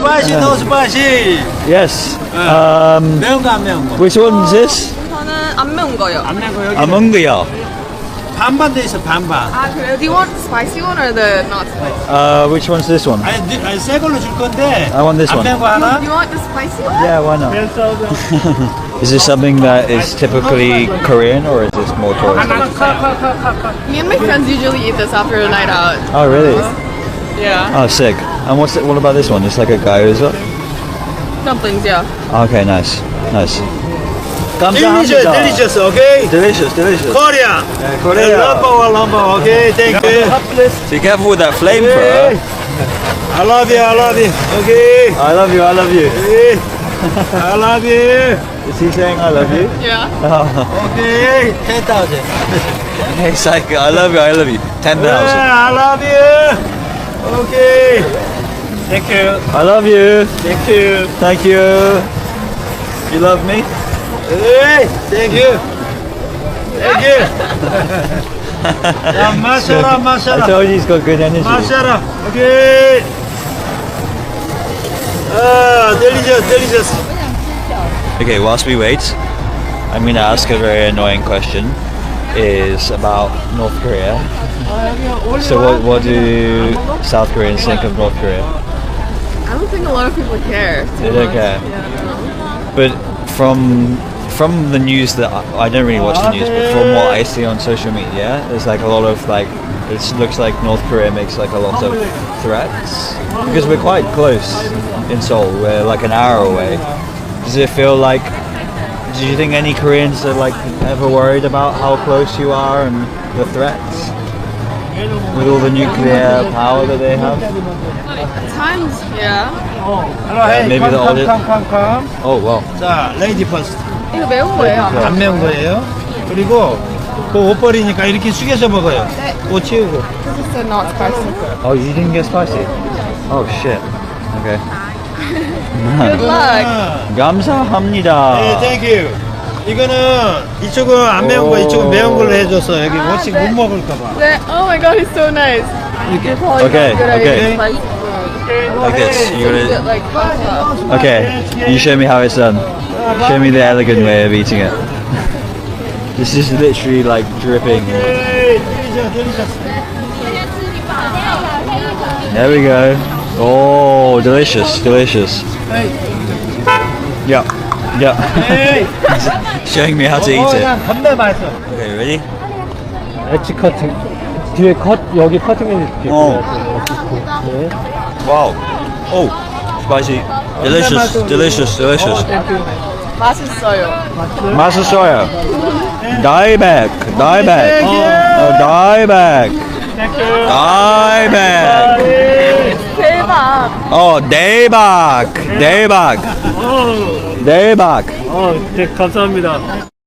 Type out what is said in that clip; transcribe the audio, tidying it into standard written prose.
Spicy, no spicy. Yes. 매운 거 안 매운 거. Which one is this? 저는 안 매운 거요. 안 매운 거 여기. Amunguyo. 반반 돼 있어 반반. 아 그래요? Do you want the spicy one or the not spicy? Which one's this one? 아니 새 걸로 줄 건데. I want this 안 one. 매운 거 하나? You want the spicy one? Yeah, why not? Is this something that is typically Korean or is this more tourist? Me and my friends usually eat this after a night out. Oh, really? Yeah. Oh, sick. And what about this one? It's like a gyoza? Dumplings, yeah. Okay, nice. Nice. Delicious, delicious, okay? Delicious, delicious. Korea. Yeah, Korea. Number, okay, thank you. Be careful with that flamethrower. I love you, okay? I love you, I love you. Okay. I love you. Is he saying I love you? Yeah. Okay, 10,000. It's like, I love you, I love you. 10,000. I love you. Okay. Thank you. I love you. Thank you. Thank you. You love me? Hey, thank you. Thank you. 야, 마셔라, I 마셔라. told you he's got good energy. 마셔라. 오케이. delicious, delicious. Okay, whilst we wait, I'm going to ask a very annoying question. Is about North Korea. So what do South Koreans think of North Korea? I don't think a lot of people care. They don't care. Yeah. But from the news that I don't really watch the news, but from what I see on social media, there's like a lot of like, it looks like North Korea makes like a lot of threats because we're quite close in Seoul. We're like an hour away. Does it feel like? Do you think any Koreans are like ever worried about how close you are and the threats with all the nuclear power that they have? At times, yeah. Maybe the older. come. Oh well. 자, lady first. 이거 매운 거예요. 안 매운 거예요. 그리고 그 옷 버리니까 이렇게 숙여서 먹어요. 옷 치우고. This is not spicy. Oh, you didn't get spicy. Oh shit. Okay. Good luck. 감사합니다. 네, thank you. 이거는 이쪽은 안 매운 거, 이쪽은 매운 걸로 해줬어. 여기 혹시 못 먹을까 봐. 네. Oh my god, he's so nice. Okay, okay. Like this. You Is it gotta, like butter? okay. You show me how it's done. Show me the elegant way of eating it. This is literally like dripping. Hey, delicious, delicious. There we go. Oh, delicious, delicious. Yeah, yeah. Hey. Showing me how to eat it. 겁나 맛있어. Okay, ready? 엣지 커팅 뒤에 여기 커팅해 줄게요. 네. Wow. Oh, spicy. Delicious, delicious, delicious. 맛있어요. 맛있어요. Dieback, dieback, dieback, dieback. 대박. Oh, 대박, 대박, 대박. 네, 감사합니다.